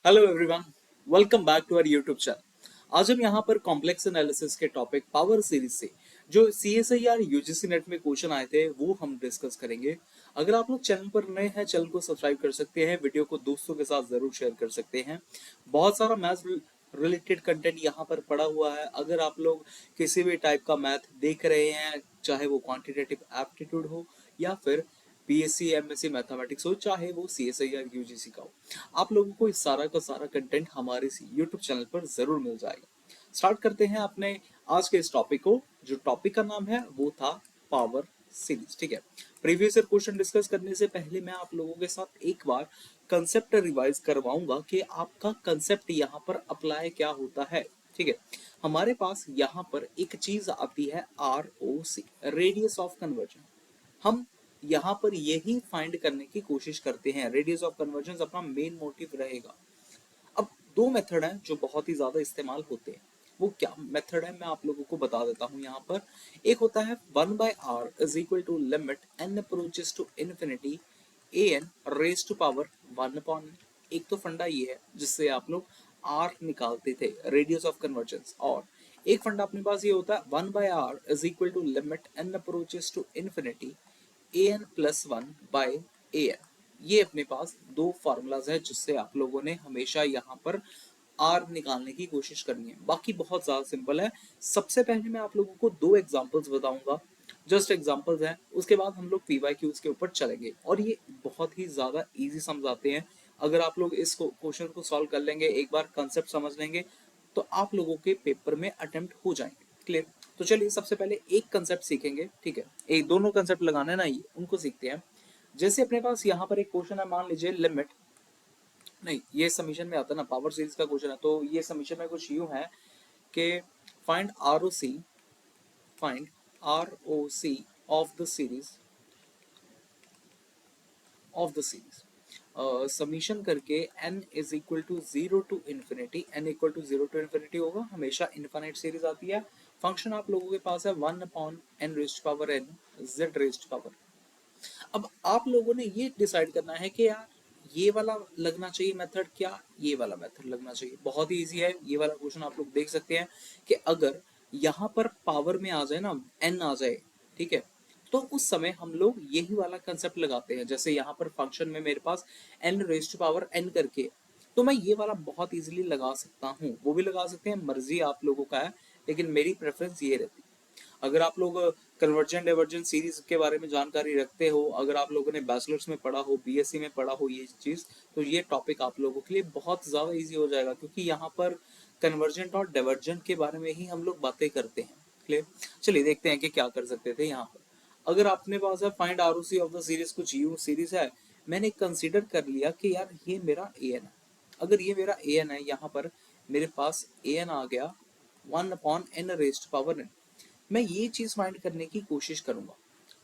Hello everyone, welcome back to our YouTube channel. आज हम यहाँ पर कॉम्प्लेक्स एनालिसिस के टॉपिक पावर सीरीज से जो सीएसआईआर यूजीसी नेट में क्वेश्चन आए थे वो हम डिस्कस करेंगे। अगर आप लोग चैनल पर नए हैं, चैनल को सब्सक्राइब कर सकते हैं, वीडियो को दोस्तों के साथ जरूर शेयर कर सकते हैं। बहुत सारा मैथ्स रिलेटेड कंटेंट यहाँ पर पड़ा हुआ है। अगर आप लोग किसी भी टाइप का मैथ देख रहे हैं, चाहे वो क्वांटिटेटिव एप्टीट्यूड हो या फिर बीएससी एमएससी मैथमेटिक्स हो, चाहे वो सीएसआईआर यूजीसी का हो, आप लोगों को इस सारा का सारा कंटेंट हमारे इस यूट्यूब चैनल पर जरूर मिल जाएगा। स्टार्ट करते हैं अपने आज के इस टॉपिक को। जो टॉपिक का नाम है वो था पावर सीरीज। ठीक है, प्रीवियस ईयर क्वेश्चन डिस्कस करने से पहले मैं आप लोगों के साथ एक बार कंसेप्ट रिवाइज करवाऊंगा कि आपका कंसेप्ट यहाँ पर अप्लाई क्या होता है। ठीक है, हमारे पास यहाँ पर एक चीज आती है R O C, radius of convergence. हम यहाँ पर यही फाइंड करने की कोशिश करते हैं, रेडियस ऑफ कन्वर्जेंस अपना मेन मोटिव रहेगा। अब दो मेथड हैं जो बहुत ही ज्यादा इस्तेमाल होते हैं। वो क्या मेथड है मैं आप लोगों को बता देता हूं यहाँ पर। एक होता है 1/r is equal to limit n approaches to infinity a N raise to power 1/n। एक तो फंडा ये है जिससे आप लोग r निकालते थे, रेडियस ऑफ कन्वर्जेंस। और एक फंडा अपने पास ये होता है 1/r is equal to limit n approaches to infinity an+1/an। ये अपने पास दो फार्मूलाज है जिससे आप लोगों ने हमेशा यहाँ पर आर निकालने की कोशिश करनी है। बाकी बहुत ज्यादा सिंपल है। सबसे पहले मैं आप लोगों को दो एग्जांपल्स बताऊंगा, जस्ट एग्जांपल्स हैं। उसके बाद हम लोग पीवाईक्यूज के ऊपर चलेंगे और ये बहुत ही ज्यादा इजी समझाते हैं। अगर आप लोग इस क्वेश्चन को सॉल्व कर लेंगे, एक बार कंसेप्ट समझ लेंगे, तो आप लोगों के पेपर में अटेम्प्ट हो जाएंगे। क्लियर? तो चलिए सबसे पहले एक कंसेप्ट सीखेंगे। ठीक है, एक दोनों कंसेप्ट लगाने ना, ये उनको सीखते हैं। जैसे अपने पास यहाँ पर एक क्वेश्चन है, मान लीजिए लिमिट, नहीं ये समीशन में आता है ना, पावर सीरीज का क्वेश्चन है, तो ये समीशन में कुछ यूं है कि find R O C, find R O C of the series, of the series summation करके n is equal to zero to infinity, n equal to zero to infinity होगा, हमेशा इनफाइनाइट सीरीज आती है। फंक्शन आप लोगों के पास है 1/n raised power n z raised power. अब आप लोगों ने ये डिसाइड करना है कि यार ये वाला लगना चाहिए मेथड, क्या ये वाला मेथड लगना चाहिए। बहुत ही इजी है ये वाला क्वेश्चन। आप लोग देख सकते हैं कि अगर यहाँ पर पावर में आ जाए ना, n आ जाए, ठीक है, तो उस समय हम लोग यही वाला कंसेप्ट लगाते हैं। जैसे यहाँ पर फंक्शन में मेरे पास n raised to power n करके, तो मैं ये वाला बहुत इजीली लगा सकता हूँ। वो भी लगा सकते हैं, मर्जी आप लोगों का है, लेकिन मेरी प्रेफरेंस ये रहती है। अगर आप लोग कन्वर्जेंट डाइवर्जेंट सीरीज के बारे में जानकारी रखते हो, अगर आप लोगों ने बैचलर्स में पढ़ा हो, बीएससी में पढ़ा हो ये चीज, तो ये टॉपिक आप लोगों के लिए बहुत ज्यादा इजी हो जाएगा, क्योंकि यहाँ पर कन्वर्जेंट और डाइवर्जेंट के बारे में ही हम लोग बातें करते हैं। क्लियर? चलिए देखते हैं कि क्या कर सकते थे यहाँ पर। अगर आपने पास है find ROC of the series, कुछ यू सीरीज है, मैंने कंसीडर कर लिया कि यार ये मेरा ए एन है। अगर ये मेरा ए एन है, यहाँ पर मेरे पास ए एन आ गया 1/n रेज्ड पावर n। मैं ये चीज फाइंड करने की कोशिश करूंगा।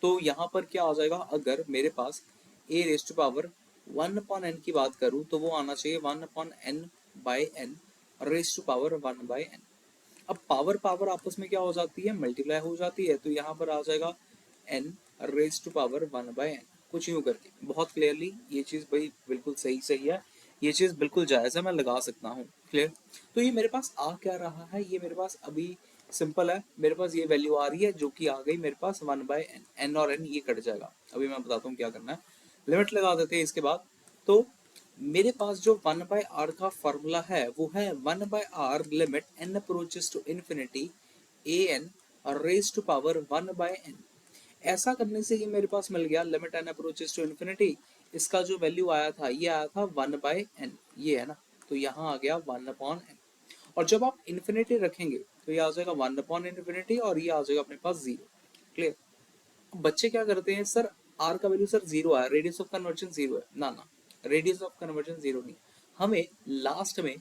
तो यहाँ पर क्या आ जाएगा, अगर मेरे पास ए रेस्ट पावर 1/n की बात करूं, तो वो आना चाहिए 1/n/n रेस्ट पावर 1/n। अब पावर पावर आपस में क्या हो जाती है, मल्टीप्लाई हो जाती है, तो यहाँ पर आ जाएगा n रेस्ट पावर 1/n। कुछ यूं करके बहुत क्लियरली ये चीज भाई बिल्कुल सही सही है, ये चीज बिल्कुल जायज है, मैं लगा सकता हूँ। क्लियर? तो ये मेरे पास आ क्या रहा है, ये मेरे पास अभी सिंपल है, मेरे पास ये वैल्यू आ रही है जो कि आ गई मेरे पास 1/n। n और n ये कट जाएगा। अभी मैं बताता हूँ क्या करना है। लिमिट लगा देते हैं इसके बाद। तो मेरे पास जो 1/r का फॉर्मूला है वो है 1/r limit n approaches to infinity a N raise to power 1/n। ऐसा करने से ये मेरे पास मिल गया limit n approaches to infinity. इसका जो वैल्यू आया था ये आया था 1/n, ये है ना, तो यहाँ आ गया 1/n। और जब आप इन्फिनिटी रखेंगे तो ये आ जाएगा 1/infinity और ये आ जाएगा अपने पास जीरो। क्लियर? बच्चे क्या करते हैं, सर आर का वैल्यू सर जीरो आया, रेडियस ऑफ कन्वर्जन जीरो है ना, ना रेडियस ऑफ कन्वर्जन जीरो नहीं, हमें लास्ट में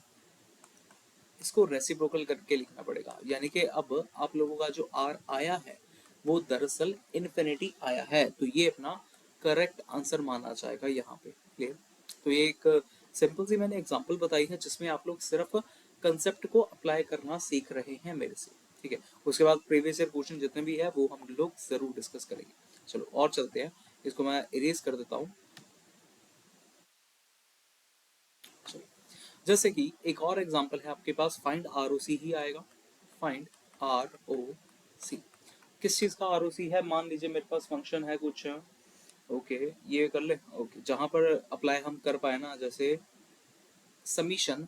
इसको रेसिप्रोकल करके लिखना पड़ेगा। यानी कि अब आप लोगों का जो आर आया है वो दरअसल इन्फिनिटी आया है, तो ये अपना करेक्ट आंसर माना जाएगा यहाँ पे। क्लियर? तो ये एक सिंपल सी मैंने एग्जांपल बताई है जिसमें आप लोग सिर्फ कंसेप्ट को अप्लाई करना सीख रहे हैं मेरे से। ठीक है, उसके बाद प्रीवियस ईयर क्वेश्चन जितने भी है वो हम लोग जरूर डिस्कस करेंगे। चलो और चलते हैं, इसको मैं इरेज कर देता हूँ। जैसे कि एक और एग्जांपल है आपके पास, फाइंड आर ओ सी ही आएगा, फाइंड आर ओ सी। किस चीज का आर ओ सी है, मान लीजिए मेरे पास फंक्शन है कुछ, ओके ये कर ले, ओके जहां पर अप्लाई हम कर पाए ना, जैसे summation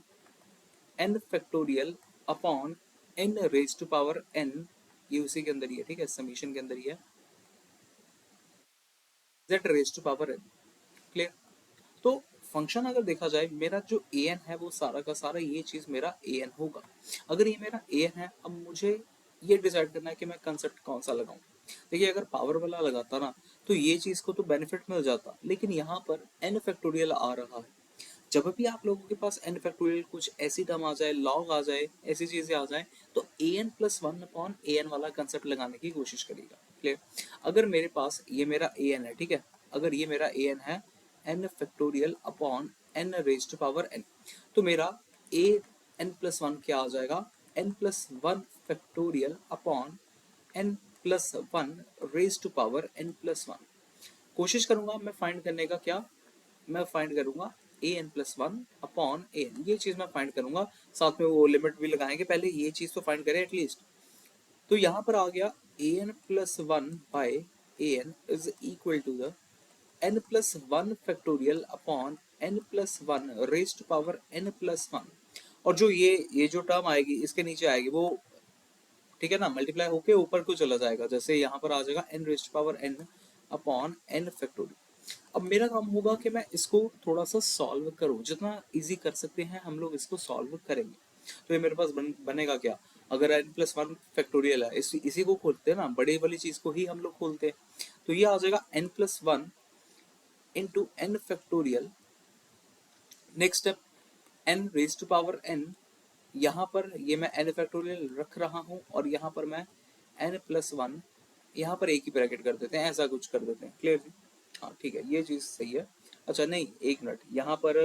n factorial upon n raise to power n, ये उसी के अंदर ही है, ठीक है, समीशन के अंदर ही है, z raise to power n। Clear? तो फंक्शन अगर देखा जाए, मेरा जो ए एन है वो सारा का सारा ये चीज मेरा ए एन होगा। अगर ये मेरा ए एन है, अब मुझे ये डिसाइड करना है कि मैं कंसेप्ट कौन सा लगाऊं। देखिए अगर पावर वाला लगाता ना तो ये चीज को तो बेनिफिट मिल जाता, लेकिन यहाँ पर एन फैक्टोरियल आ रहा है। जब भी आप लोगों के पास एन फैक्टोरियल कुछ ऐसी टर्म आ जाए, लॉग आ जाए, ऐसी चीजें आ जाए, तो ए n plus one upon a N वाला कंसेप्ट लगाने की कोशिश करेगा। क्लियर? अगर मेरे पास ये मेरा ए एन है, ठीक है, अगर ये मेरा ए एन है n factorial upon n raise to power n, तो मेरा ए एन प्लस वन क्या आ जाएगा, n plus one factorial upon n plus one raise to power n plus one. कोशिश करूंगा मैं फाइंड करने का, क्या मैं फाइंड करूंगा a n plus one upon a N, ये चीज मैं फाइंड करूंगा, साथ में वो लिमिट भी लगाएंगे, पहले ये चीज तो फाइंड करें एटलीस्ट। तो यहाँ पर आ गया a n plus one by a n is equal to the n plus one factorial upon n plus one raise to power n plus one. और जो ये जो टर्म आएगी इसके नीचे आएगी वो, ठीक है ना, मल्टीप्लाई होके ऊपर को चला जाएगा, जैसे यहाँ पर आ जाएगा n raise power n upon n factorial. अब मेरा काम होगा कि मैं इसको थोड़ा सा सॉल्व करूं, जितना इजी कर सकते हैं हम लोग इसको सॉल्व करेंगे। तो ये मेरे पास बनेगा क्या, अगर एन प्लस वन फैक्टोरियल है, इसी को खोलते हैं ना, बड़े वाली चीज को ही हम लोग खोलते हैं, तो ये आ जाएगा n plus one into n factorial. Next step n raise to power n, यहाँ पर ये मैं एन फैक्टोरियल रख रहा हूँ और यहाँ पर मैं एन प्लस वन, यहाँ पर एक ही ब्रैकेट कर देते हैं, ऐसा कुछ कर देते हैं। क्लियर जी? हाँ ठीक है, ये चीज सही है। अच्छा नहीं, एक मिनट, यहाँ पर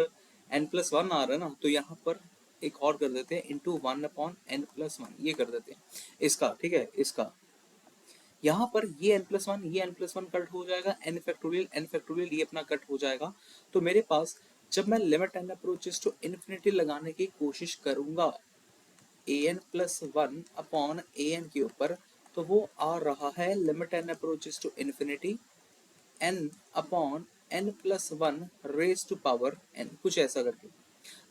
एन प्लस वन आ रहा है ना, तो यहाँ पर एक और कर देते हैं, into one upon n plus one, ये कर देते हैं इसका, ठीक है, इसका यहाँ पर ये n प्लस वन, ये n प्लस वन कट हो जाएगा, एन फैक्टोरियल ये अपना कट हो जाएगा। तो मेरे पास जब मैं limit n approaches to infinity लगाने की कोशिश करूंगा a n plus one upon a n के ऊपर, तो वो आ रहा है limit n approaches to infinity n upon n plus one raise to power n, कुछ ऐसा करके।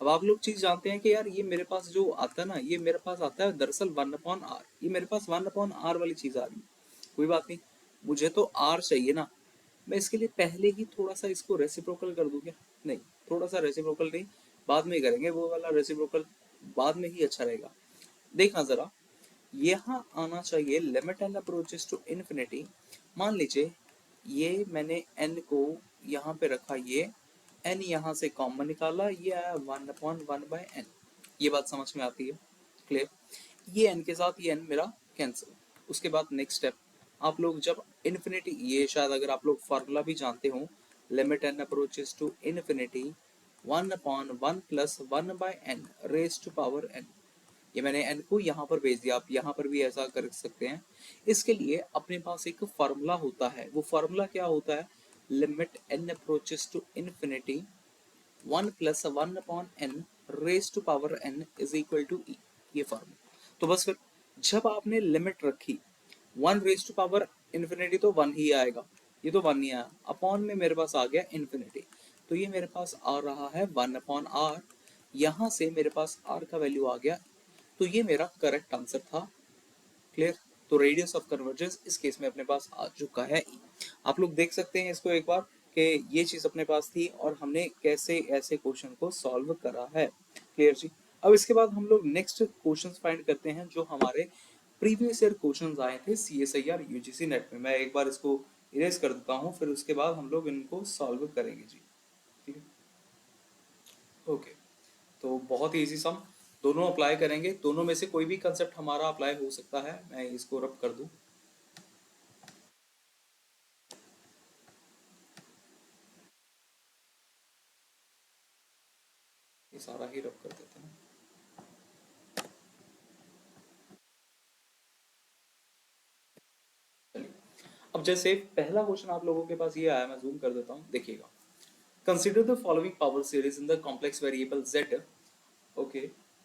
अब आप लोग चीज जानते हैं कि यार ये मेरे पास जो आता है ना, ये मेरे पास आता है दरअसल वन अपॉन आर, ये मेरे पास वन अपॉन आर वाली चीज आ रही है। कोई बात नहीं, मुझे तो आर चाहिए ना, मैं इसके लिए पहले ही थोड़ा सा इसको रेसिप्रोकल कर दूं क्या, नहीं, थोड़ा सा रेसिप्रोकल नहीं, बाद में करेंगे वो वाला रेसिप्रोकल, बाद में ही अच्छा रहेगा। देखना जरा, यहाँ आना चाहिए limit n approaches to infinity. मान लीजिए ये मैंने n को यहाँ पे रखा, ये n यहाँ से कॉमन निकाला, ये आया one upon one by n. ये बात समझ में आती है? क्लियर? ये n के साथ ये n मेरा कैंसिल। उसके बाद नेक्स्ट स्टेप, आप लोग जब इन्फिनिटी, ये शायद अगर आप लोग फार्मूला भी जानते हो, limit n approaches to infinity one upon one plus one by n raise to power n. ये मैंने n को यहाँ पर भेज दिया, आप यहाँ पर भी ऐसा कर सकते हैं। इसके लिए अपने पास एक फार्मूला होता है, वो फार्मूला क्या होता है, limit n approaches to infinity one plus one upon n raise to power n is equal to e, ये फार्मूला। तो बस फिर जब आपने लिमिट रखी one raise to power infinity, तो वन ही आएगा, ये तो वन ही आया, अपॉन में मेरे पास आ गया इन्फिनिटी, तो ये मेरे पास आ रहा है वन अपॉन आर, यहाँ से मेरे पास r का वैल्यू आ गया, तो ये मेरा करेक्ट आंसर था। क्लियर? तो रेडियस ऑफ कन्वर्जेंस इस केस में अपने पास आ चुका है E। आप लोग देख सकते हैं इसको एक बार कि ये चीज अपने पास थी और हमने कैसे ऐसे क्वेश्चन को सॉल्व करा है। क्लियर जी? अब इसके बाद हम लोग नेक्स्ट क्वेश्चंस फाइंड करते हैं जो हमारे प्रीवियस ईयर क्वेश्चंस आए थे CSIR UGC नेट में। मैं एक बार इसको इरेज कर देता हूँ, फिर उसके बाद हम लोग इनको सॉल्व करेंगे जी। ठीक है, ओके। तो बहुत ही इजी सम, दोनों अप्लाई करेंगे, दोनों में से कोई भी कंसेप्ट हमारा अप्लाई हो सकता है। मैं इसको रब कर दूं, ये सारा ही रब कर देते हैं। चलिए, अब जैसे पहला क्वेश्चन आप लोगों के पास ये आया, मैं जूम कर देता हूँ, देखिएगा। Consider the following power series in the complex variable z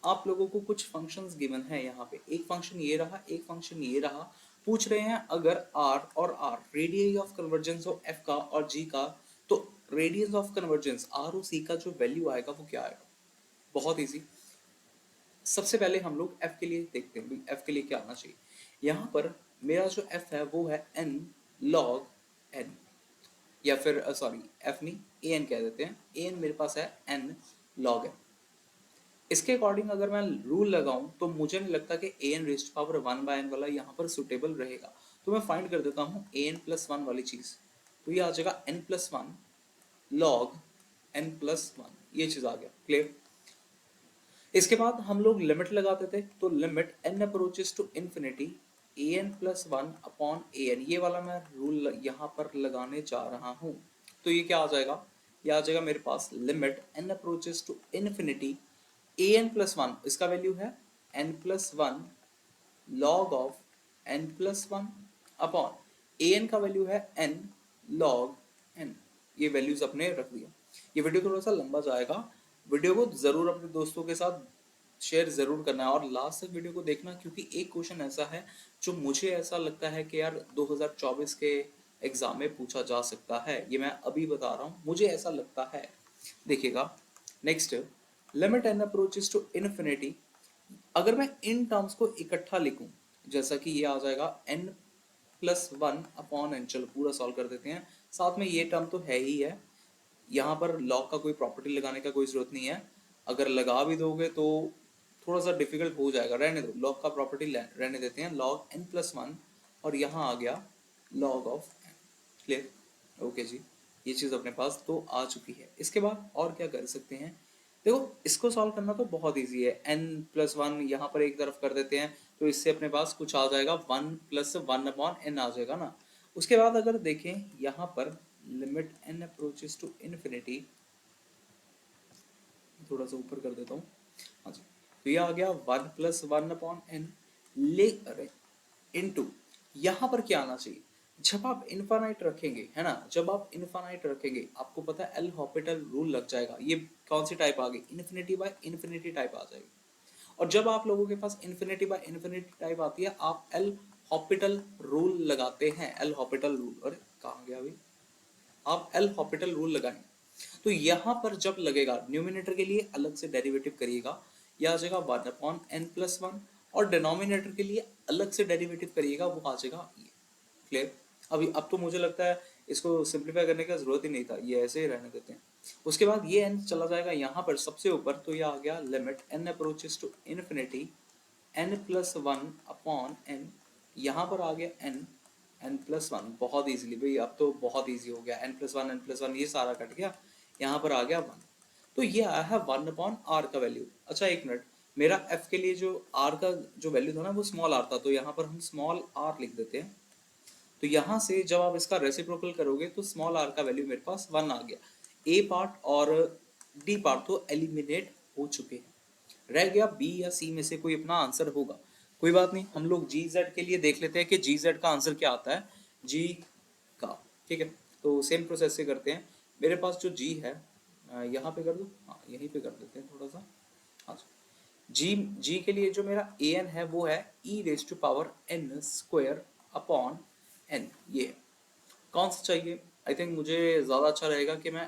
आप लोगों को कुछ फंक्शंस गिवन है यहाँ पे, एक फंक्शन ये रहा, एक फंक्शन ये रहा, पूछ रहे हैं अगर r और r रेडियस ऑफ कन्वर्जेंस हो f का और g का, तो रेडियस ऑफ कन्वर्जेंस r और c का जो वैल्यू आएगा वो क्या आएगा। बहुत इजी। सबसे पहले हम लोग f के लिए देखते हैं f के लिए क्या आना चाहिए। यहाँ पर मेरा जो f है वो है n log n, या फिर सॉरी f नहीं an कह देते हैं, an मेरे पास है n log n। इसके अकॉर्डिंग अगर मैं रूल लगाऊं तो मुझे नहीं लगता कि an रेस्ट पावर 1/n वाला यहाँ पर सुटेबल रहेगा, तो मैं फाइंड कर देता हूँ an+1 वाली चीज, तो ये आ जाएगा n+1 log n+1, ये चीज आ गया। क्लियर। इसके बाद हम लोग लिमिट लगाते थे, तो limit n approaches to infinity an+1 upon an, ये वाला मैं रूल यहाँ पर लगाने जा रहा हूँ। तो ये क्या आ जाएगा, ये आ जाएगा मेरे पास limit n approaches to infinity an+1, इसका वैल्यू है n+1 log of n+1 upon an का वैल्यू है n log n। ये वैल्यूज अपने रख दिया। ये वीडियो थोड़ा सा लंबा जाएगा, वीडियो को जरूर अपने दोस्तों के साथ शेयर जरूर करना है और लास्ट तक वीडियो को देखना, क्योंकि एक क्वेश्चन ऐसा है जो मुझे ऐसा लगता है कि यार 2024 के एग्जाम में पूछा जा सकता है। ये मैं अभी बता रहा हूँ, मुझे ऐसा लगता है। देखिएगा next, limit n approaches to infinity, अगर मैं इन टर्म्स को इकट्ठा लिखूं, जैसा कि ये आ जाएगा n+1 अपॉन n, चलो पूरा सॉल्व कर देते हैं। साथ में ये टर्म तो है ही है, यहाँ पर लॉग का कोई प्रॉपर्टी लगाने का कोई जरूरत नहीं है, अगर लगा भी दोगे तो थोड़ा सा डिफिकल्ट हो जाएगा, रहने दो, लॉग का प्रॉपर्टी रहने देते हैं, लॉग n+1 और यहाँ आ गया log of n। Clear. Okay जी, ये चीज अपने पास तो आ चुकी है। इसके बाद और क्या कर सकते हैं, देखो इसको सॉल्व करना तो बहुत इजी है, n+1 यहाँ पर एक तरफ कर देते हैं, तो इससे अपने पास कुछ आ जाएगा 1+1 अपॉन n आ जाएगा ना। उसके बाद अगर देखें यहाँ पर limit n approaches to infinity, थोड़ा सा ऊपर कर देता हूँ, हाँ जी, तो ये आ गया 1+1 अपॉन n ले अरे इनटू, यहाँ पर क्या आना चाहिए, जब आप इनफाइनाइट रखेंगे है ना, जब आप इनफाइनाइट रखेंगे आपको पता है एल हॉपिटल रूल लग जाएगा। ये कौन सी टाइप आ गई, इन्फिनिटी बाय इन्फिनिटी टाइप आ जाएगी। और जब आप लोगों के पास इन्फिनिटी बाय इन्फिनिटी टाइप आती है, आप एल हॉपिटल रूल लगाते हैं, एल हॉपिटल रूल, अरे कहाँ गया अभी, आप एल हॉपिटल रूल लगाएंगे तो यहाँ पर जब लगेगा न्यूमिनेटर के लिए अलग से डेरिवेटिव करिएगा, यह आ जाएगा 1/n+1, और डिनोमिनेटर के लिए अलग से डेरिवेटिव करिएगा, वो आ जाएगा ये। क्लियर। अभी अब तो मुझे लगता है इसको सिंप्लीफाई करने का जरूरत ही नहीं था, ये ऐसे ही रहने देते हैं। उसके बाद ये n चला जाएगा यहाँ पर सबसे ऊपर, तो ये आ गया limit n approaches to infinity n+1 upon n, यहाँ पर आ गया n+1, बहुत इजीली भाई, अब तो बहुत इजी हो गया, n+1 ये सारा कट गया, यहाँ पर आ गया 1, तो ये आया है 1/r का वैल्यू। अच्छा एक मिनट, मेरा f के लिए जो r का जो वैल्यू था ना वो स्मॉल r था, तो यहाँ पर हम स्मॉल r लिख देते हैं। तो यहाँ से जब आप इसका रेसिप्रोकल करोगे तो स्मॉल r का वैल्यू मेरे पास 1 आ गया। a पार्ट और d पार्ट तो एलिमिनेट हो चुके हैं, रह गया b या c में से कोई अपना आंसर होगा। कोई बात नहीं, हम लोग gz के लिए देख लेते हैं कि gz का आंसर क्या आता है, g का। ठीक है, तो सेम प्रोसेस से करते हैं। मेरे पास जो g है, यहाँ पे कर दूँ, हाँ यहीं पे कर देते हैं थोड़ा सा। हाँ g के लिए जो मेरा an है वो है e⁻n² अपॉन n, ये कौन सा चाहिए, आई थिंक मुझे ज़्यादा अच्छा रहेगा कि मैं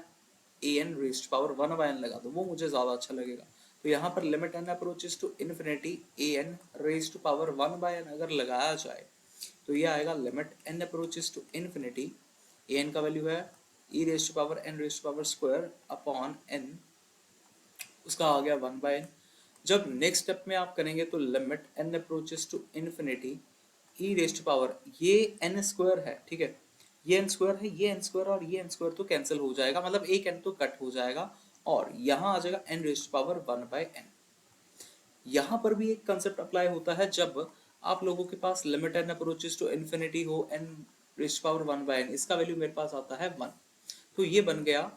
an⁻1/n लगा दूँ, वो मुझे ज़्यादा अच्छा लगेगा। तो यहाँ पर limit n approaches to infinity an⁻1/n अगर लगाया जाए तो ये आएगा limit n approaches to infinity, an का वैल्यू है e⁻n² अपॉन n, उसका आ गया 1/n। जब नेक्स्ट स्टेप में आप करेंगे तो limit n approaches to infinity ये n² है, ठीक है, ये n² है, ये n² और ये n² तो कैंसिल हो जाएगा, मतलब एक n तो कट हो जाएगा, और यहाँ आ जाएगा n⁻1/n। यहाँ पर भी एक कंसेप्ट अप्लाई होता है, जब आप लोगों के पास limit n approaches to infinity हो n⁻1/n, इसका वैल्यू मेरे पास आता है 1, तो ये बन गया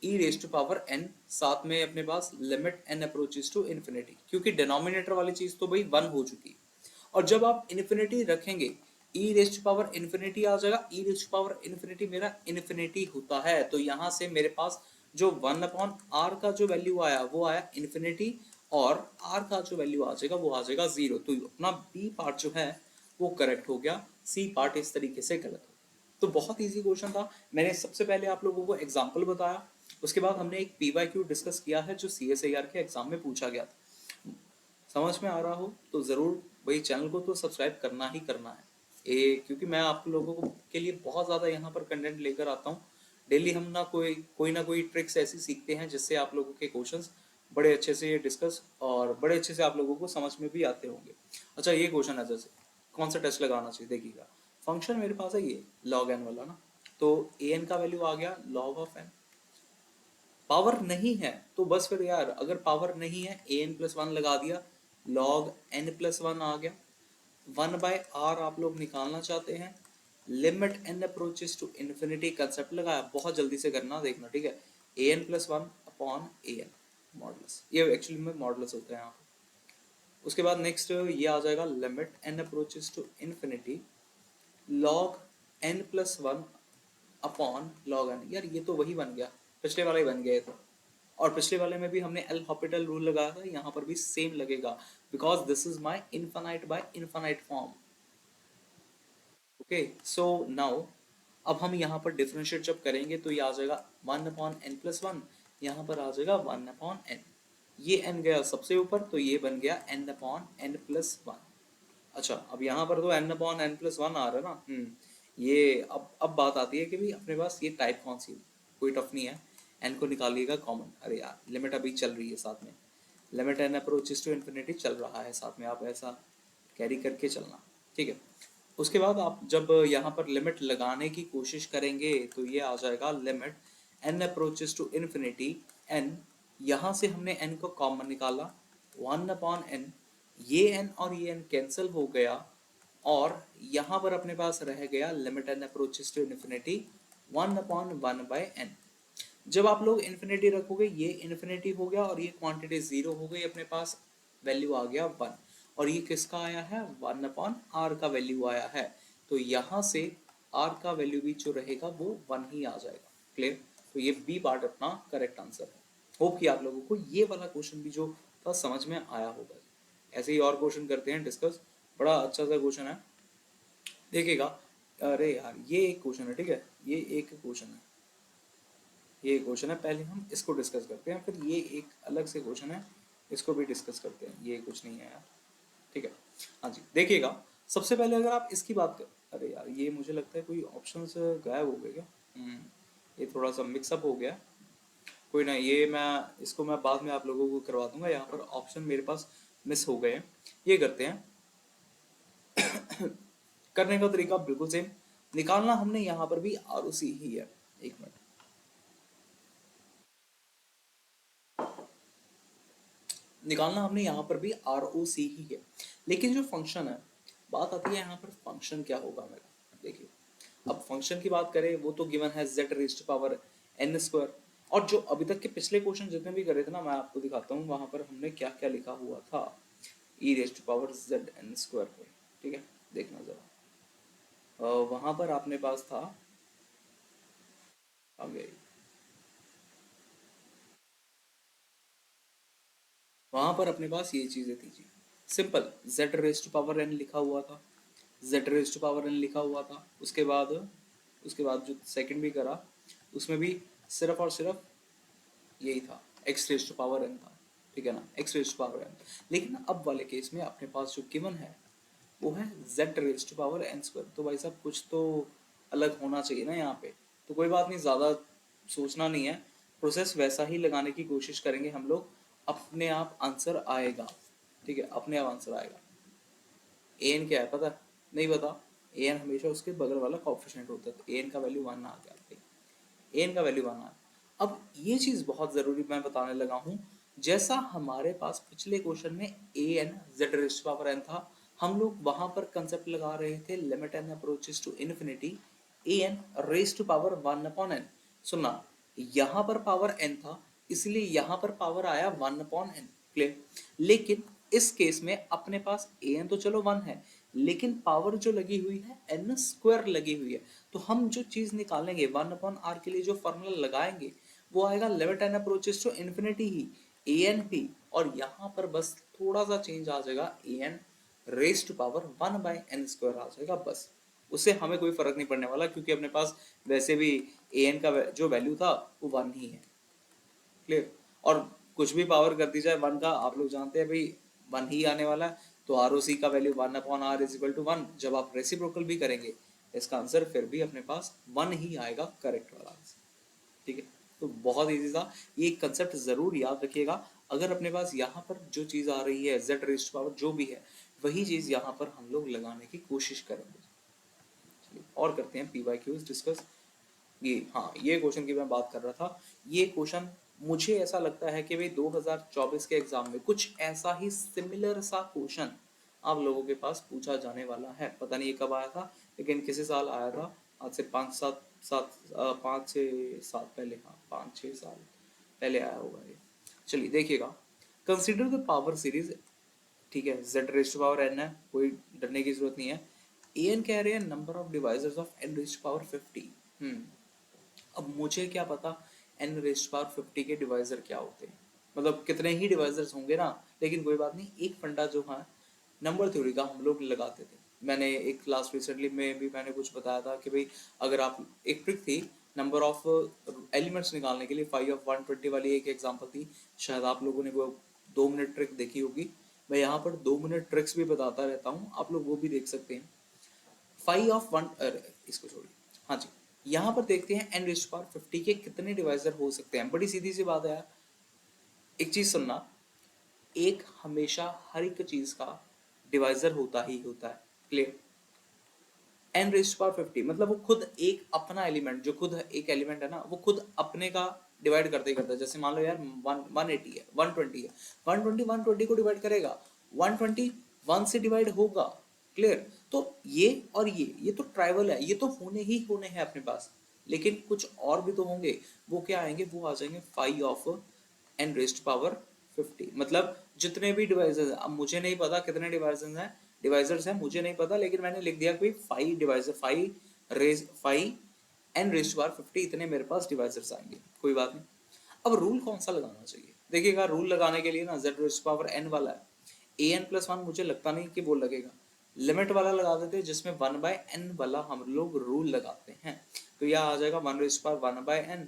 e⁻n, साथ में अपने पास limit n approaches to infinity, क्योंकि डिनोमिनेटर वाली चीज तो भाई 1 हो चुकी। और जब आप इन्फिनिटी रखेंगे e⁻∞ आ जाएगा, e⁻∞ मेरा इन्फिनिटी होता है, तो यहाँ से मेरे पास जो 1/r का जो वैल्यू आया वो आया इन्फिनिटी, और r का जो वैल्यू आ जाएगा वो आ जाएगा 0। तो अपना b पार्ट जो है वो करेक्ट हो गया, c पार्ट इस तरीके से गलत हो गया। तो बहुत इजी क्वेश्चन था। मैंने सबसे पहले आप लोगों को एग्जाम्पल बताया, उसके बाद हमने एक PYQ डिस्कस किया है जो CSIR के एग्जाम में पूछा गया था। समझ में आ रहा हो तो जरूर भाई चैनल को तो सब्सक्राइब करना ही करना है, क्योंकि मैं आप लोगों को के लिए बहुत ज़्यादा यहाँ पर कंटेंट लेकर आता हूँ। डेली हम ना कोई ट्रिक्स ऐसी सीखते हैं जिससे आप लोगों के क्वेश्चंस बड़े अच्छे से डिस्कस और बड़े अच्छे से आप लोगों को समझ में भी आते होंगे। अच्छा ये क्वेश्चन है, जैसे कौन सा टेस्ट लगाना चाहिए देखिएगा। फंक्शन मेरे पास है ये log n वाला ना, तो an का वैल्यू आ गया log ऑफ n। पावर नहीं है तो बस फिर यार, अगर पावर नहीं है an प्लस वन लगा दिया, log n प्लस वन आ गया। 1/r आप लोग निकालना चाहते हैं, limit n approaches to infinity concept लगाया, बहुत जल्दी से करना देखना, ठीक है। an plus one upon an modulus, ये एक्चुअली में मॉडुलस होता है यहाँ पे। उसके बाद नेक्स्ट ये आ जाएगा limit n approaches to infinity log n plus one upon log n। यार ये तो वही बन गया, पिछले वाला ही बन गया ये तो। और पिछले वाले में भी हमने एल हॉपिटल रूल लगाया था, यहाँ पर भी सेम लगेगा, because this is my infinite by infinite form. Okay so now अब हम यहाँ पर डिफरेंशिएट जब करेंगे तो ये आ जाएगा 1/n+1, यहाँ पर आ जाएगा 1/n। ये n गया सबसे ऊपर तो ये बन गया n/n+1। अच्छा अब यहाँ पर तो n/n+1 आ रहा है ना। ये अब बात आती है कि भाई अपने पास ये टाइप कौन सी है। कोई टफ नहीं है, n को निकालिएगा कॉमन। अरे यार लिमिट अभी चल रही है साथ में, limit n approaches to infinity चल रहा है साथ में, आप ऐसा कैरी करके चलना, ठीक है। उसके बाद आप जब यहाँ पर लिमिट लगाने की कोशिश करेंगे तो ये आ जाएगा limit n approaches to infinity n, यहाँ से हमने n को कॉमन निकाला 1/n, ये n और ये n कैंसिल हो गया और यहाँ पर अपने पास रह गया limit n approaches to infinity 1/1/n। जब आप लोग इन्फिनिटी रखोगे ये इन्फिनिटी हो गया और ये क्वांटिटी जीरो हो गई, अपने पास वैल्यू आ गया 1। और ये किसका आया है 1/r का वैल्यू आया है, तो यहाँ से r का वैल्यू भी जो रहेगा वो 1 ही आ जाएगा। क्लियर, तो ये बी पार्ट अपना करेक्ट आंसर है। होप कि आप लोगों को ये वाला क्वेश्चन भी जो था समझ में आया होगा। ऐसे ही और क्वेश्चन करते हैं डिस्कस, बड़ा अच्छा सा क्वेश्चन है देखिएगा। अरे यार ये एक क्वेश्चन है, ठीक है, ये एक क्वेश्चन है, ये क्वेश्चन है, पहले हम इसको डिस्कस करते हैं, फिर ये एक अलग से क्वेश्चन है, इसको भी डिस्कस करते हैं। ये कुछ नहीं है यार, ठीक है। हाँ जी देखिएगा, सबसे पहले अगर आप इसकी बात कर, अरे यार ये मुझे लगता है कोई ऑप्शंस गायब हो गए क्या। ये थोड़ा सा मिक्सअप हो गया, कोई ना, ये मैं इसको मैं बाद में आप लोगों को करवा दूंगा। यहाँ पर ऑप्शन मेरे पास मिस हो गए हैं, ये करते हैं। करने का तरीका बिल्कुल सेम, निकालना हमने यहाँ पर भी ROC ही है। एक मिनट, निकालना हमने यहाँ पर भी ROC ही है, लेकिन जो फंक्शन है, बात आती है यहाँ पर फंक्शन क्या होगा मेरा। देखिए अब फंक्शन की बात करें वो तो गिवन है z raised to power n²। और जो अभी तक के पिछले क्वेश्चन जितने भी करे थे ना, मैं आपको दिखाता हूँ वहां पर हमने क्या क्या लिखा हुआ था e raised to power zn² पे, ठीक है। देखना जरा, वहां पर आपने पास था आगे, वहां पर अपने पास ये चीजें थी जी, simple z raised to power n लिखा हुआ था, z raised to power n लिखा हुआ था। उसके बाद जो सेकंड भी करा उसमें भी सिर्फ और सिर्फ यही था, x raised to power n था, ठीक है ना, x raised to power n। लेकिन अब वाले केस में अपने पास जो गिवन है वो है z raised to power n²। तो भाई साहब कुछ तो अलग होना चाहिए ना यहाँ पे। तो कोई बात नहीं, ज़्यादा सोचना नहीं है, प्रोसेस वैसा ही लगाने की कोशिश करेंगे हम लोग, अपने आप आंसर आएगा, ठीक है, अपने आप आंसर आएगा। an क्या है पता है? नहीं पता, an हमेशा उसके बगल वाला कोएफिशिएंट होता है, तो an का वैल्यू 1 आ गया, an का वैल्यू 1 आ गया। अब ये चीज़ बहुत ज़रूरी मैं बताने लगा हूँ, जैसा हमारे पास पिछले क्वेश्चन में an z raised to power n था, हम लोग वहां पर कंसेप्ट लगा रहे थे limit n approaches to infinity an raised to power 1/n। सुनना, यहाँ पर पावर n था इसलिए यहाँ पर पावर आया 1/n। क्लियर, लेकिन इस केस में अपने पास an तो चलो 1 है, लेकिन पावर जो लगी हुई है n² लगी हुई है, तो हम जो चीज निकालेंगे 1/r के लिए जो फॉर्मूला लगाएंगे वो आएगा limit n approaches to infinity ही। ए एन पी, और यहाँ पर बस थोड़ा सा चेंज आ जाएगा, A N raise to power 1/n² आ जाएगा बस। उससे हमें कोई फर्क नहीं पड़ने वाला, क्योंकि अपने पास वैसे भी ए एन का जो वैल्यू था वो 1 ही है। क्लियर। और कुछ भी पावर कर दी जाए 1 का, आप लोग जानते हैं भाई 1 ही आने वाला है। तो आर ओ सी का वैल्यू 1/r=1। जब आप रेसिप्रोकल भी करेंगे इसका आंसर फिर भी अपने पास 1 ही आएगा, करेक्ट वाला आंसर। ठीक है, तो बहुत इजी था। ये कंसेप्ट जरूर याद रखिएगा। अगर अपने पास यहाँ पर जो चीज आ रही है z रेज़ टू पावर जो भी है, वही चीज यहाँ पर हम लोग लगाने की कोशिश करेंगे। चलिए और करते हैं पी वाई क्यूज डिस्कस। ये हाँ, ये क्वेश्चन की मैं बात कर रहा था। ये क्वेश्चन मुझे ऐसा लगता है कि भाई 2024 के एग्जाम में कुछ ऐसा ही सिमिलर सा क्वेश्चन आप लोगों के पास पूछा जाने वाला है। पता नहीं ये कब आया था, लेकिन किसी साल आया था, आज से 5-6 साल पहले, हाँ 5-6 साल पहले आया होगा ये। चलिए देखिएगा, कंसिडर द पावर सीरीज। ठीक है, z raise to power n है, कोई डरने की जरूरत नहीं है। an कह रहे हैं number of divisors of n raise to power 50। अब मुझे क्या पता n रेज़ टू पावर 50 के डिवाइजर क्या होते हैं, मतलब कितने ही डिवाइजर्स होंगे ना। लेकिन कोई बात नहीं, एक फंडा जो है नंबर थ्योरी का हम लोग लगाते थे। मैंने एक क्लास रिसेंटली में भी मैंने कुछ बताया था कि भाई अगर आप, एक ट्रिक थी नंबर ऑफ एलिमेंट्स निकालने के लिए, 5/120 वाली एक एग्जांपल थी, शायद आप लोगों ने वो 2 मिनट ट्रिक देखी होगी। मैं यहाँ पर 2 मिनट ट्रिक्स भी बताता रहता हूँ, आप लोग वो भी देख सकते हैं। 5/1, इसको छोड़िए, हाँ जी, यहाँ पर देखते हैं n रेज़ टू पावर 50 के कितने डिवाइजर हो सकते हैं। बड़ी सीधी सी बात है यार, एक चीज सुनना, एक हमेशा हर एक चीज का डिवाइजर होता ही होता है। Clear. n raise to power 50 मतलब वो खुद एक अपना एलिमेंट, जो खुद एक एलिमेंट है ना, वो खुद अपने का डिवाइड करते ही करता है। जैसे मान लो यार 180 है, 120 है, 120 120 को डिवाइड करेगा, 120 1 से डिवाइड होगा। क्लियर। तो ये और ये तो ट्राइवल है, ये तो होने ही होने हैं अपने पास। लेकिन कुछ और भी तो होंगे, वो क्या आएंगे, वो आ जाएंगे 5/n रेज़ टू पावर 50। मतलब जितने भी डिवाइसेस हैं, अब मुझे नहीं पता कितने डिवाइजर्स हैं मुझे नहीं पता, लेकिन मैंने लिख दिया कि 5 divisor, 5n raise to power 50 इतने मेरे पास डिवाइजर्स आएंगे। कोई बात नहीं। अब रूल कौन सा लगाना चाहिए, देखिएगा रूल लगाने के लिए ना z raise to power n वाला है, an+1 मुझे लगता नहीं कि वो लगेगा, लिमिट वाला लगा देते हैं जिसमें 1/n वाला हम लोग रूल लगाते हैं। तो यह आ जाएगा 1 रेज़ टू पावर 1/n,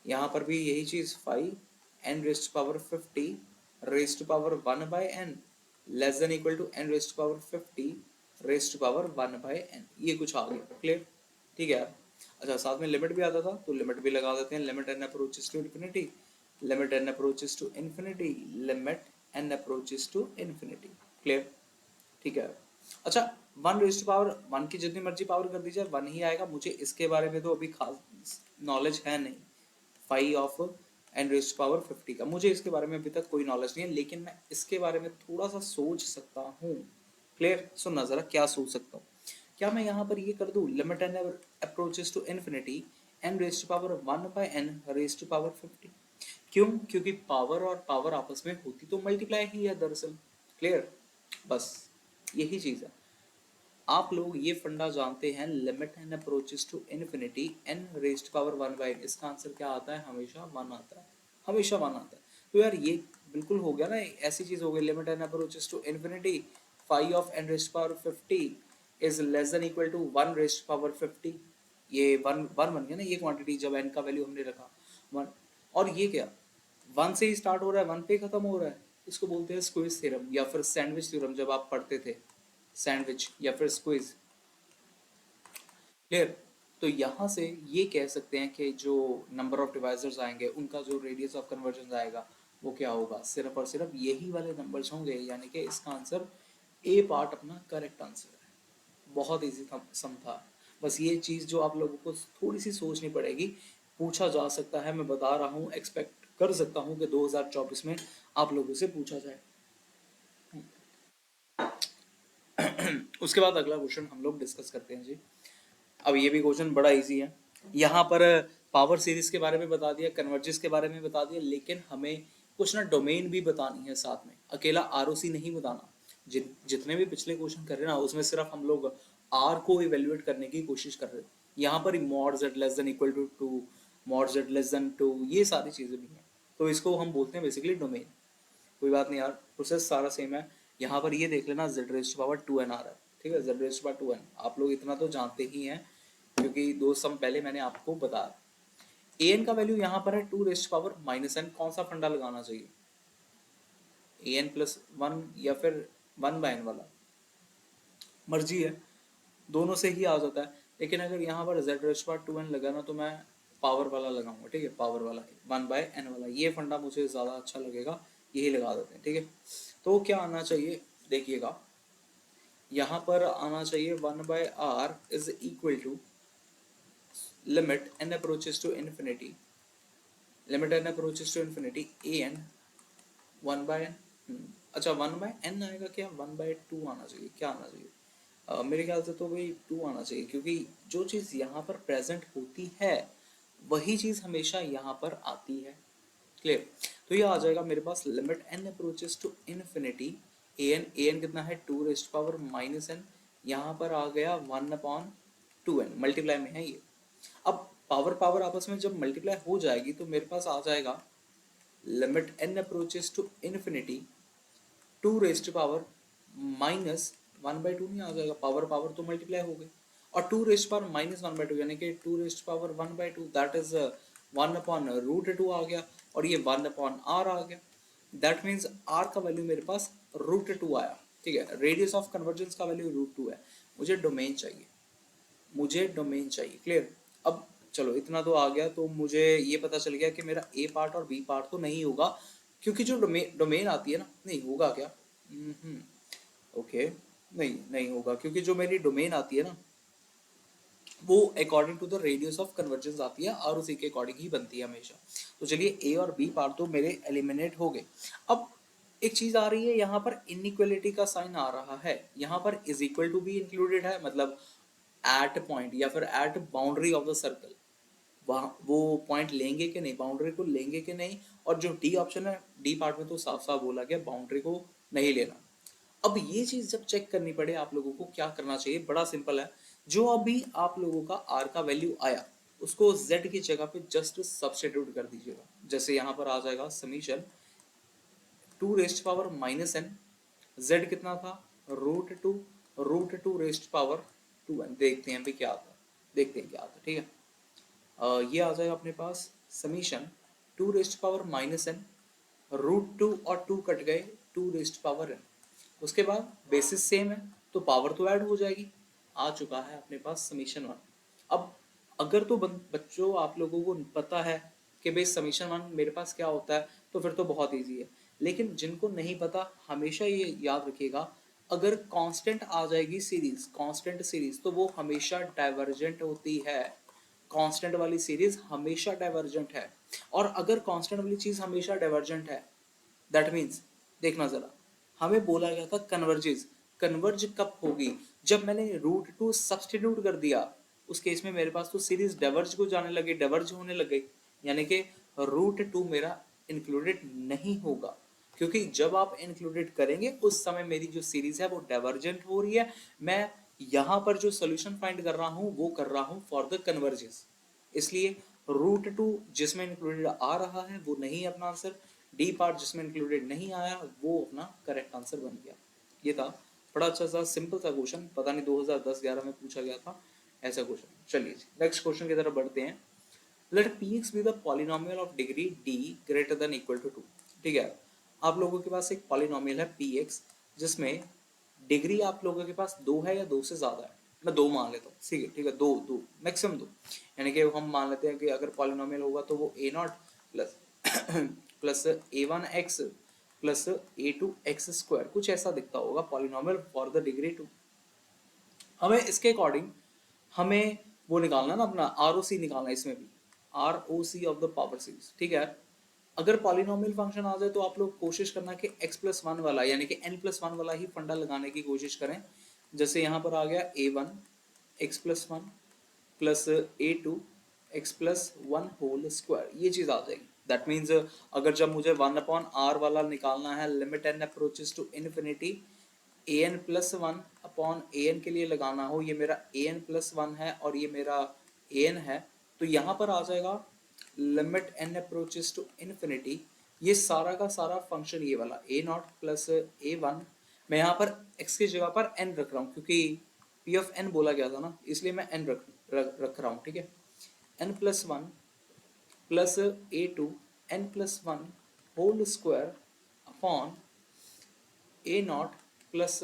यहाँ पर भी यही चीज 5n raise to power 50 raise to power 1/n less than equal to n raise to power 50 raise to power 1/n। ये कुछ आ गया। क्लियर। ठीक है यार। अच्छा, साथ में लिमिट भी आता था, तो लिमिट भी लगा देते हैं। Limit n approaches to infinity, limit n approaches to infinity, limit n approaches to infinity. Clear. ठीक है। अच्छा, 1 रेज़ टू पावर 1 की जितनी मर्जी पावर कर दीजिए 1 ही आएगा। मुझे इसके बारे में तो अभी खास नॉलेज है नहीं, 5/n रेज़ टू पावर 50 का मुझे इसके बारे में अभी तक कोई नॉलेज नहीं है, लेकिन मैं इसके बारे में थोड़ा सा सोच सकता हूँ। क्लियर। सुनना जरा, क्या सोच सकता हूँ। क्या मैं यहाँ पर ये कर दूँ, limit n approaches to infinity n raise to power 1/n raise to power 50। क्यों? क्योंकि पावर और पावर आपस में होती तो मल्टीप्लाई ही है दरअसल। क्लियर। बस यही चीज है। आप लोग ये फंडा जानते हैं, limit n approaches to infinity n raise to power 1/n, इसका आंसर क्या आता है, हमेशा 1 आता है, हमेशा 1 आता है। तो यार ये बिल्कुल हो गया ना, ऐसी चीज हो गई, limit n approaches to infinity 5/n raise to power 50 is less than equal to 1 raise to power 50। ये 1 बन गया ना, ये क्वांटिटी जब n का वैल्यू हमने रखा 1। और ये क्या, 1 से ही स्टार्ट हो रहा है, 1 पे खत्म हो रहा है। इसको बोलते हैं स्क्विज थ्योरम या फिर सैंडविच थ्योरम, जब आप पढ़ते थे सैंडविच या फिर स्क्विज। क्लियर। तो यहाँ से ये कह सकते हैं कि जो नंबर ऑफ डिवाइजर्स आएंगे उनका जो रेडियस ऑफ कन्वर्जन आएगा वो क्या होगा, सिर्फ और सिर्फ यही वाले नंबर्स होंगे, यानी कि इसका आंसर ए पार्ट अपना करेक्ट आंसर है। बहुत इजी सम था। बस ये चीज़ जो आप लोगों को थोड़ी सी सोचनी पड़ेगी, पूछा जा सकता है, मैं बता रहा हूँ, एक्सपेक्ट कर सकता हूँ कि 2024 में आप लोगों से पूछा जाए। उसके बाद अगला क्वेश्चन हम लोग डिस्कस करते हैं जी। अब ये भी क्वेश्चन बड़ा इजी है। यहाँ पर पावर सीरीज के बारे में बता दिया, कन्वर्जेंस के बारे में बता दिया, लेकिन हमें कुछ ना डोमेन भी बतानी है साथ में, अकेला आरओसी नहीं बताना। जितने भी पिछले क्वेश्चन कर रहे हैं ना, उसमें सिर्फ हम लोग आर को इवेल्युएट करने की कोशिश कर रहे हैं। यहाँ पर mod z less than equal to 2, mod z less than 2, ये सारी चीजें भी हैं। तो इसको हम बोलते हैं बेसिकली डोमेन। कोई बात नहीं यार, प्रोसेस सारा सेम है। यहाँ पर ये देख लेना z raise to power 2n आ रहा है, ठीक है, z raise to power 2n, आप लोग इतना तो जानते ही हैं क्योंकि दो सम पहले मैंने आपको बताया। an का वैल्यू यहाँ पर है 2 रेज़ टू पावर -n, कौन सा फंडा लगाना चाहिए, an प्लस 1 या फिर 1/n वाला, मर्जी है, दोनों से ही आ जाता है। लेकिन अगर यहाँ पर z raise to power 2n लगा ना तो मैं पावर वाला लगाऊंगा, ठीक है, पावर वाला 1/n वाला, ये फंडा मुझे ज़्यादा अच्छा लगेगा, यही लगा देते हैं, ठीक है। तो क्या आना चाहिए देखिएगा, यहाँ पर आना चाहिए 1/r is equal to limit n approaches to infinity, limit n approaches to infinity an 1/n, अच्छा 1/n आएगा क्या, 1/2 आना चाहिए, क्या आना चाहिए, मेरे ख्याल से तो भाई 2 आना चाहिए, क्योंकि जो चीज़ यहाँ पर प्रेजेंट होती है वही चीज़ हमेशा यहाँ पर आती है। क्लियर, तो ये आ जाएगा मेरे पास limit n approaches to infinity an कितना है 2 रेज़ टू पावर -n, यहाँ पर आ गया 1/2n, मल्टीप्लाई में है ये। अब पावर पावर आपस में जब मल्टीप्लाई हो जाएगी तो मेरे पास आ जाएगा limit n approaches to infinity 2 raise to power -1/2 नहीं आ जाएगा, पावर पावर तो मल्टीप्लाई हो गई, और 2 रेज़ टू पावर -1/2 यानी कि 2 raise to power 1/2, that is 1/√2 आ गया, और ये 1/r आ गया, दैट मीन्स r का वैल्यू मेरे पास √2 आया, ठीक है। रेडियस ऑफ कन्वर्जेंस का वैल्यू √2 है, मुझे डोमेन चाहिए, मुझे डोमेन चाहिए। क्लियर, अब चलो इतना तो आ गया, तो मुझे ये पता चल गया कि मेरा ए पार्ट और बी पार्ट तो नहीं होगा, क्योंकि जो डोमेन आती है ना, नहीं होगा क्या, ओके, नहीं नहीं होगा, क्योंकि जो मेरी डोमेन आती है ना वो according to the radius of convergence आती है और उसी के अकॉर्डिंग ही बनती है हमेशा। तो चलिए ए और बी पार्ट तो मेरे एलिमिनेट हो गए। अब एक चीज आ रही है, यहाँ पर इनइक्वलिटी का साइन आ रहा है, यहाँ पर इज इक्वल टू भी इंक्लूडेड है, मतलब एट पॉइंट या फिर at boundary of the circle, वहाँ वो पॉइंट लेंगे कि नहीं, बाउंड्री को लेंगे कि नहीं, और जो डी ऑप्शन है, डी पार्ट में तो साफ साफ बोला गया बाउंड्री को नहीं लेना। अब ये चीज जब चेक करनी पड़े आप लोगों को क्या करना चाहिए, बड़ा सिंपल है, जो अभी आप लोगों का आर का वैल्यू आया उसको z की जगह पे जस्ट सब्स्टिट्यूट कर दीजिएगा। जैसे यहाँ पर आ जाएगा summation 2 rest power -n, z कितना था √2, √2 रेस्ट पावर 2n, देखते हैं अभी क्या आता है, देखते हैं क्या आता है, ठीक है। ये आ जाएगा अपने पास समीशन 2 रेस्ट पावर -n, √2 और 2 कट गए, 2 रेस्ट पावर n, उसके बाद बेसिस सेम है तो पावर तो ऐड हो जाएगी, आ चुका है अपने पास समीशन 1। अब अगर तो बच्चों आप लोगों को पता है कि भाई समीशन 1 मेरे पास क्या होता है तो फिर तो बहुत इजी है, लेकिन जिनको नहीं पता हमेशा ये याद रखिएगा, अगर कांस्टेंट आ जाएगी सीरीज, कांस्टेंट सीरीज, तो वो हमेशा डाइवर्जेंट होती है, कांस्टेंट वाली सीरीज हमेशा डाइवर्जेंट है। और अगर कांस्टेंट वाली चीज हमेशा डाइवर्जेंट है दैट मीन्स, देखना जरा, हमें बोला गया था कन्वर्जेस, कन्वर्ज कब होगी, जब मैंने √2 सब्स्टिट्यूट कर दिया, उस केस में मेरे पास तो सीरीज डाइवर्ज को जाने लगे, डाइवर्ज होने लग गई, यानी कि √2 मेरा इंक्लूडेड नहीं होगा, क्योंकि जब आप इंक्लूडेड करेंगे उस समय मेरी जो सीरीज है वो डाइवर्जेंट हो रही है, मैं यहाँ पर जो सोल्यूशन फाइंड कर रहा हूँ वो कर रहा हूँ फॉर द कन्वर्जेस, इसलिए √2 जिसमें इंक्लूडेड आ रहा है वो नहीं अपना आंसर, डी पार्ट जिसमें इंक्लूडेड नहीं आया वो अपना करेक्ट आंसर बन गया। ये था बड़ा अच्छा सा सिंपल सा क्वेश्चन, पता नहीं 2010-11 में पूछा गया था ऐसा क्वेश्चन। चलिए नेक्स्ट क्वेश्चन की तरफ बढ़ते हैं। Let px be the polynomial of degree d greater than equal to 2, ठीक है। आप लोगों के पास एक पॉलिनोमियल है px जिसमें डिग्री आप लोगों के पास 2 है या 2 से ज्यादा है, मैं 2 मान लेता हूँ, ठीक है, ठीक है, 2 2 मैक्सिमम 2, यानी कि हम मान लेते हैं कि अगर पॉलिनोमियल होगा तो वो a0 plus plus a1x plus a2x², कुछ ऐसा दिखता होगा पॉलिनोमियल फॉर द डिग्री 2। हमें इसके अकॉर्डिंग हमें वो निकालना ना, अपना ROC निकालना, इसमें भी ROC of the power series, ठीक है। अगर पॉलिनोमियल फंक्शन आ जाए तो आप लोग कोशिश करना कि x+1 वाला यानी कि n+1 वाला ही फंडा लगाने की कोशिश करें। जैसे यहाँ पर आ गया a1 x+1 plus a2 x+1 whole square, ये चीज आ जाएगी। दैट मीन्स अगर जब मुझे 1/r वाला निकालना है, limit n approaches to infinity an+1 upon an के लिए लगाना हो, ये मेरा an+1 है और ये मेरा an है, तो यहाँ पर आ जाएगा limit n approaches to infinity, ये सारा का सारा फंक्शन ये वाला a nought plus a one, मैं यहाँ पर x की जगह पर n रख रहा हूँ क्योंकि p ऑफ n बोला गया था ना, इसलिए मैं n रख रहा हूँ, ठीक है। n plus one plus a two n plus one whole square upon a nought plus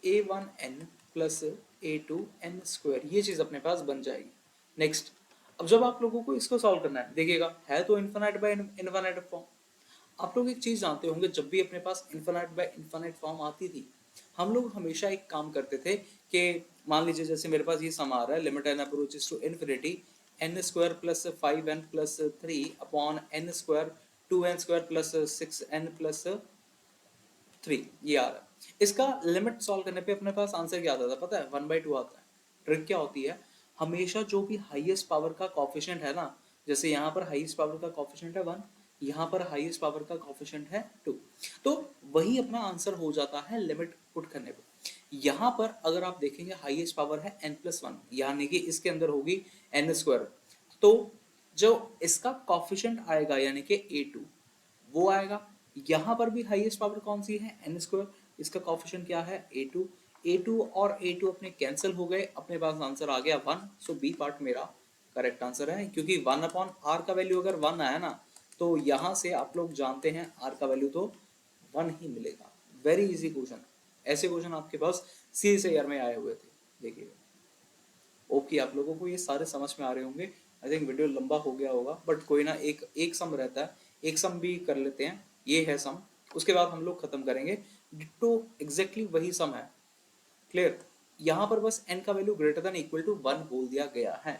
a one n plus a two n square, ये चीज अपने पास बन जाएगी। नेक्स्ट, अब जब आप लोगों को इसको सॉल्व करना है, देखिएगा है तो इन्फिनाइट बाय इन्फिनाइट फॉर्म। आप लोग एक चीज जानते होंगे, जब भी अपने पास इन्फिनाइट बाय इन्फिनाइट फॉर्म आती थी, हम लोग हमेशा एक काम करते थे कि मान लीजिए जैसे मेरे पास ये सम आ रहा है, limit n approaches to infinity n square plus five n plus three upon n square two n square plus six n plus three, ये आ रहा है। इसका लिमिट सॉल्व करने पे अपने पास आंसर क्या आता था पता है? 1/2 आता है। ट्रिक क्या होती है, हमेशा जो भी हाईएस्ट पावर का कोफिशिएंट है ना, जैसे यहाँ पर हाईएस्ट पावर का कोफिशिएंट है 1, यहाँ पर हाईएस्ट पावर का कोफिशिएंट है 2, तो वही अपना आंसर हो जाता है लिमिट पुट करने पे। यहाँ पर अगर आप देखेंगे हाईएस्ट पावर है n+1, यानी कि इसके अंदर होगी n स्क्वायर, तो जो इसका कोफिशिएंट आएगा यानी कि a2 वो आएगा। यहाँ पर भी हाईएस्ट पावर कौन सी है? n स्क्वायर, इसका कोफिशिएंट क्या है? a2, a2 और a2 अपने कैंसिल हो गए, अपने पास आंसर आ गया 1, सो बी पार्ट मेरा करेक्ट आंसर है, क्योंकि 1/r का वैल्यू अगर 1 आया ना, तो यहाँ से आप लोग जानते हैं r का वैल्यू तो 1 ही मिलेगा। वेरी इजी क्वेश्चन, ऐसे क्वेश्चन आपके पास CSIR में आए हुए थे, देखिए। ओके, आप लोगों को ये सारे समझ में आ रहे होंगे। आई थिंक वीडियो लंबा हो गया होगा, बट कोई ना, एक सम रहता है, एक सम भी कर लेते हैं, ये है सम, उसके बाद हम लोग खत्म करेंगे। डिट्टो एग्जैक्टली वही सम है, क्लियर। यहाँ पर बस n का value greater than equal to 1 बोल दिया गया है,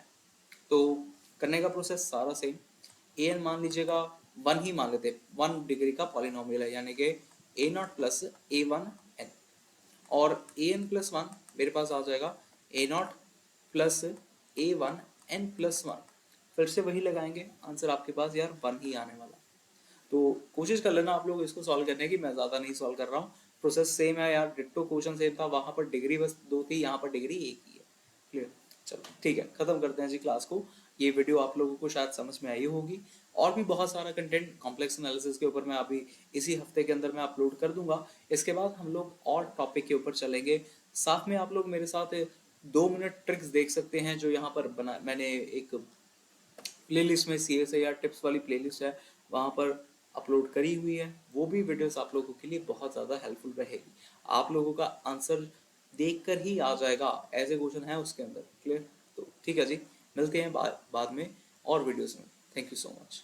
तो करने का प्रोसेस सारा सेम। an मान लीजिएगा 1 ही मान लेते, 1 डिग्री का पॉलिनोमियल है, यानी कि a नॉट प्लस a1n, और an प्लस वन मेरे पास आ जाएगा a नॉट प्लस a1n+1, फिर से वही लगाएंगे, आंसर आपके पास यार 1 ही आने वाला। तो कोशिश कर लेना आप लोग इसको सॉल्व करने की, मैं ज़्यादा नहीं सॉल्व कर रहा हूँ, प्रोसेस सेम है यार, डिट्टो क्वेश्चन सेम था, वहाँ पर डिग्री बस 2 थी, यहाँ पर डिग्री 1 ही है, क्लियर। चलो ठीक है, खत्म करते हैं जी क्लास को। ये वीडियो आप लोगों को शायद समझ में आई होगी, और भी बहुत सारा कंटेंट कॉम्प्लेक्स एनालिसिस के ऊपर मैं अभी इसी हफ्ते के अंदर मैं अपलोड कर दूंगा। इसके बाद हम लोग और टॉपिक के ऊपर चलेंगे, साथ में आप लोग मेरे साथ 2 मिनट ट्रिक्स देख सकते हैं, जो यहाँ पर बना मैंने एक प्लेलिस्ट में CSIR टिप्स वाली प्लेलिस्ट है, वहाँ पर अपलोड करी हुई है, वो भी वीडियोस आप लोगों के लिए बहुत ज़्यादा हेल्पफुल रहेगी। आप लोगों का आंसर देखकर ही आ जाएगा, ऐसे क्वेश्चन है उसके अंदर, क्लियर। तो ठीक है जी, मिलते हैं बाद में और वीडियोस में। Thank you so much.